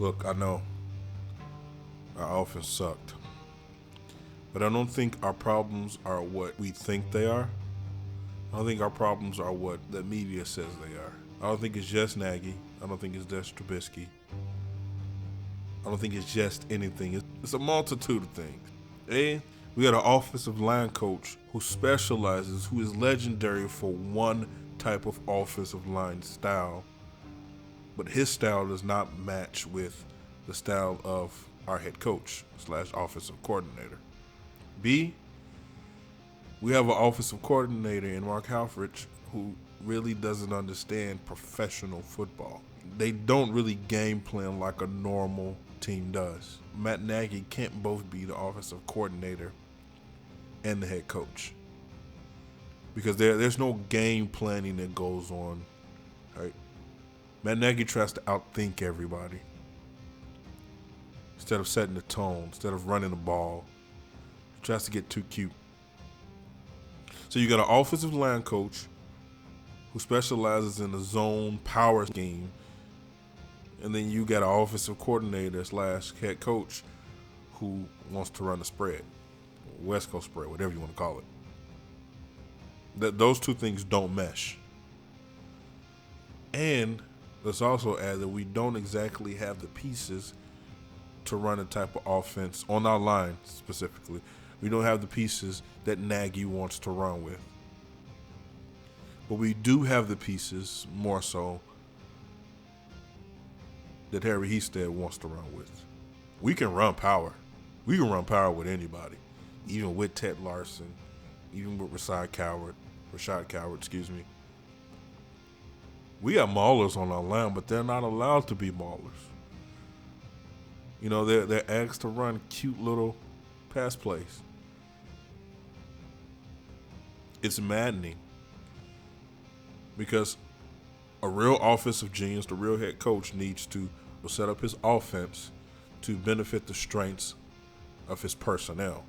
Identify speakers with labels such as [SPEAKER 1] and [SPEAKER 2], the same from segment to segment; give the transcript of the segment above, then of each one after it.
[SPEAKER 1] Look, I know our offense sucked, but I don't think our problems are what we think they are. I don't think our problems are what the media says they are. I don't think it's just Nagy. I don't think it's just Trubisky. I don't think it's just anything. It's a multitude of things. And we got an offensive line coach who specializes, who is legendary for one type of offensive line style, but his style does not match with the style of our head coach / offensive coordinator. B, we have an offensive coordinator in Mark Halfrich who really doesn't understand professional football. They don't really game plan like a normal team does. Matt Nagy can't both be the offensive coordinator and the head coach, because there's no game planning that goes on. Right? Matt Nagy tries to outthink everybody instead of setting the tone, instead of running the ball. He tries to get too cute. So you got an offensive line coach who specializes in the zone power scheme, and then you got an offensive coordinator / head coach who wants to run the spread, West Coast spread, whatever you want to call it. Those two things don't mesh. And let's also add that we don't exactly have the pieces to run a type of offense on our line specifically. We don't have the pieces that Nagy wants to run with. But we do have the pieces, more so, that Harry Hested wants to run with. We can run power. We can run power with anybody, even with Ted Larson, even with Rashad Coward, We got maulers on our line, but they're not allowed to be maulers. You know, they're asked to run cute little pass plays. It's maddening because a real offensive genius, the real head coach, needs to set up his offense to benefit the strengths of his personnel.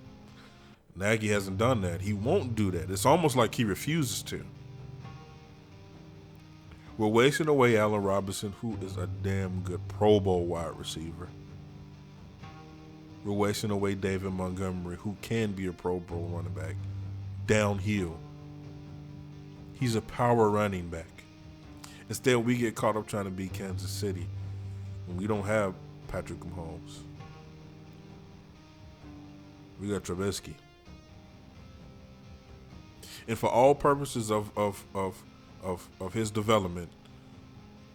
[SPEAKER 1] Nagy hasn't done that. He won't do that. It's almost like he refuses to. We're wasting away Allen Robinson, who is a damn good Pro Bowl wide receiver. We're wasting away David Montgomery, who can be a Pro Bowl running back, downhill. He's a power running back. Instead, we get caught up trying to beat Kansas City when we don't have Patrick Mahomes. We got Trubisky. And for all purposes of his development,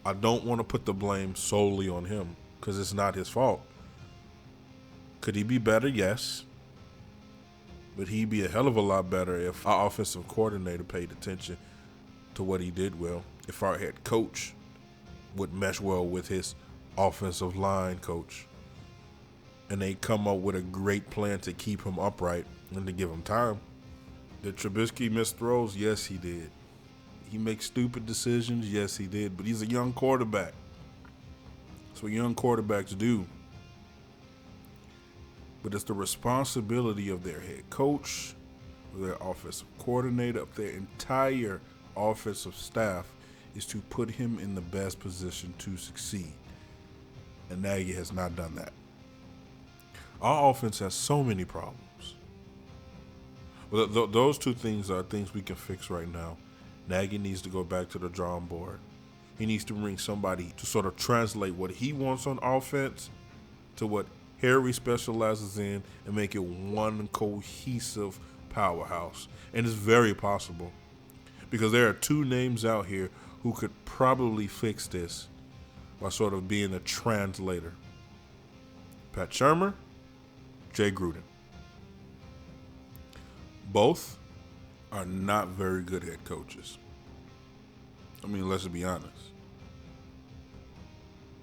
[SPEAKER 1] I don't want to put the blame solely on him because it's not his fault. Could he be better? Yes. But he'd be a hell of a lot better if our offensive coordinator paid attention to what he did well. If our head coach would mesh well with his offensive line coach, and they come up with a great plan to keep him upright and to give him time. Did Trubisky miss throws? Yes, he did. He makes stupid decisions? Yes, he did. But he's a young quarterback. That's what young quarterbacks do. But it's the responsibility of their head coach, of their offensive coordinator, of their entire offensive staff is to put him in the best position to succeed. And Nagy has not done that. Our offense has so many problems. But those two things are things we can fix right now. Nagy needs to go back to the drawing board. He needs to bring somebody to sort of translate what he wants on offense to what Harry specializes in and make it one cohesive powerhouse. And it's very possible because there are two names out here who could probably fix this by sort of being a translator. Pat Shurmur, Jay Gruden. Both are not very good head coaches. I mean, let's be honest.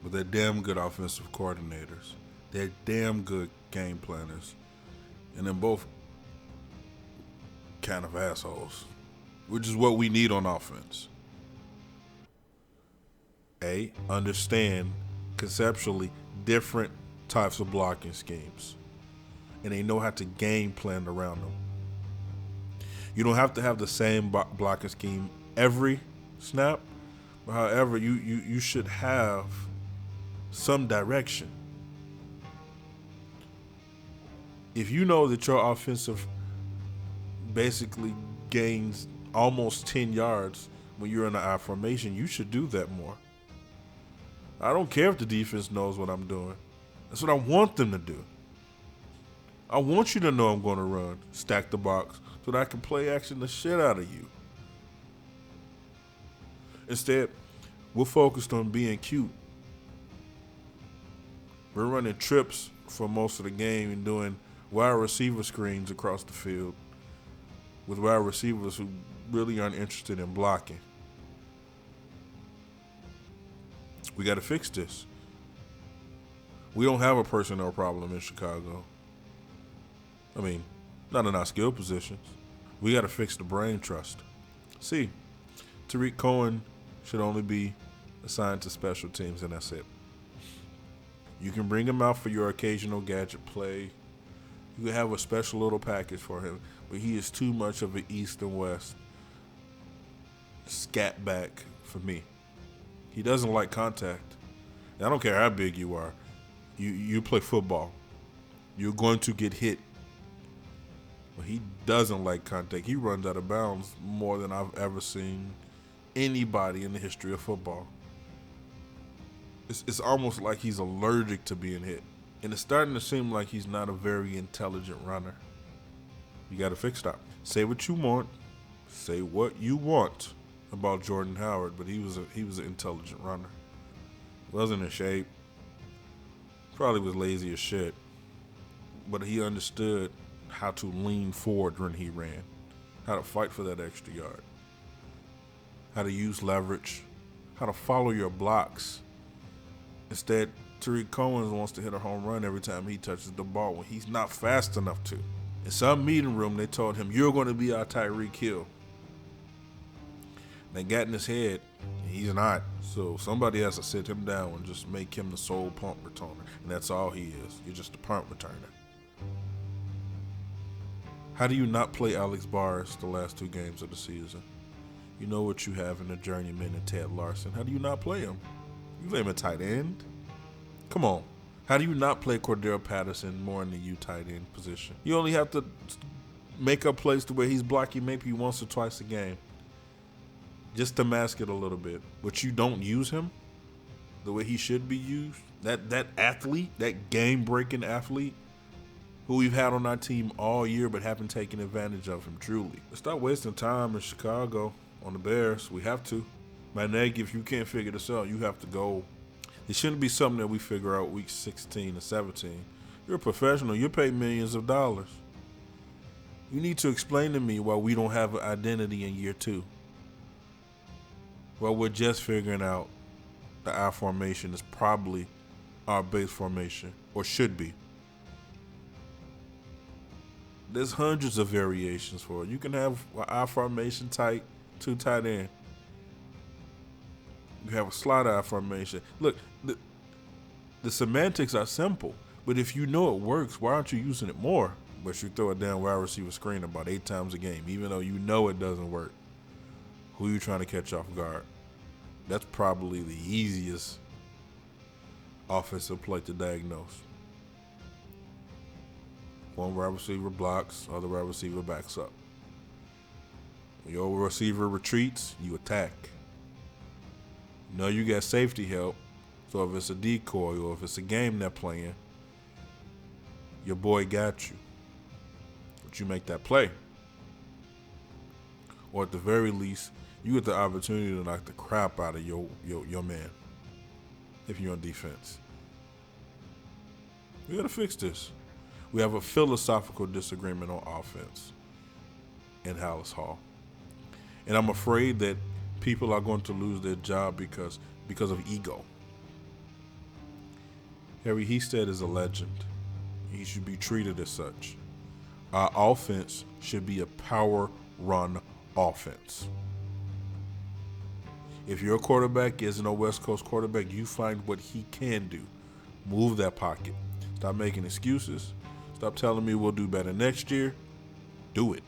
[SPEAKER 1] But they're damn good offensive coordinators. They're damn good game planners. And they're both kind of assholes, which is what we need on offense. Understand conceptually different types of blocking schemes. And they know how to game plan around them. You don't have to have the same blocking scheme every snap. But however, you should have some direction. If you know that your offensive basically gains almost 10 yards when you're in an I formation, you should do that more. I don't care if the defense knows what I'm doing. That's what I want them to do. I want you to know I'm going to run, stack the box, so that I can play action the shit out of you. Instead, we're focused on being cute. We're running trips for most of the game and doing wide receiver screens across the field with wide receivers who really aren't interested in blocking. We got to fix this. We don't have a personnel problem in Chicago. I mean, not in our skill positions. We got to fix the brain trust. See, Tariq Cohen should only be assigned to special teams, and that's it. You can bring him out for your occasional gadget play. You can have a special little package for him, but he is too much of an East and West scat back for me. He doesn't like contact. And I don't care how big you are. You play football. You're going to get hit. But he doesn't like contact. He runs out of bounds more than I've ever seen anybody in the history of football. It's almost like he's allergic to being hit. And it's starting to seem like he's not a very intelligent runner. You got to fix that. Say what you want. Say what you want about Jordan Howard, but he was an intelligent runner. Wasn't in shape. Probably was lazy as shit. But he understood how to lean forward when he ran. How to fight for that extra yard. How to use leverage. How to follow your blocks. Instead, Tariq Cohen wants to hit a home run every time he touches the ball when he's not fast enough to. In some meeting room, they told him, "You're going to be our Tyreek Hill." They got in his head, and he's not. So somebody has to sit him down and just make him the sole punt returner. And that's all he is. You're just a punt returner. How do you not play Alex Barnes the last 2 games of the season? You know what you have in the journeyman and Ted Larson. How do you not play him? You play him at tight end? Come on. How do you not play Cordell Patterson more in the U tight end position? You only have to make up plays to where he's blocking maybe once or twice a game, just to mask it a little bit. But you don't use him the way he should be used. That athlete, that game-breaking athlete who we've had on our team all year but haven't taken advantage of him truly. Let's stop wasting time in Chicago on the Bears. We have to. My neg, if you can't figure this out, you have to go. It shouldn't be something that we figure out week 16 and 17. You're a professional. You're paid millions of dollars. You need to explain to me why we don't have an identity in year 2. Well, we're just figuring out the I formation is probably our base formation, or should be. There's hundreds of variations for it. You can have an I formation tight, 2 tight end. You have a slot I formation. Look, the semantics are simple, but if you know it works, why aren't you using it more? But you throw a damn wide receiver screen about 8 times a game, even though you know it doesn't work. Who are you trying to catch off guard? That's probably the easiest offensive play to diagnose. One wide receiver blocks, other wide receiver backs up. When your receiver retreats, you attack. You know you got safety help, so if it's a decoy or if it's a game they're playing, your boy got you. But you make that play. Or at the very least, you get the opportunity to knock the crap out of your man if you're on defense. We got to fix this. We have a philosophical disagreement on offense in Hallis Hall. And I'm afraid that people are going to lose their job because of ego. Harry Hestead is a legend. He should be treated as such. Our offense should be a power run offense. If your quarterback isn't a West Coast quarterback, you find what he can do. Move that pocket. Stop making excuses. Stop telling me we'll do better next year. Do it.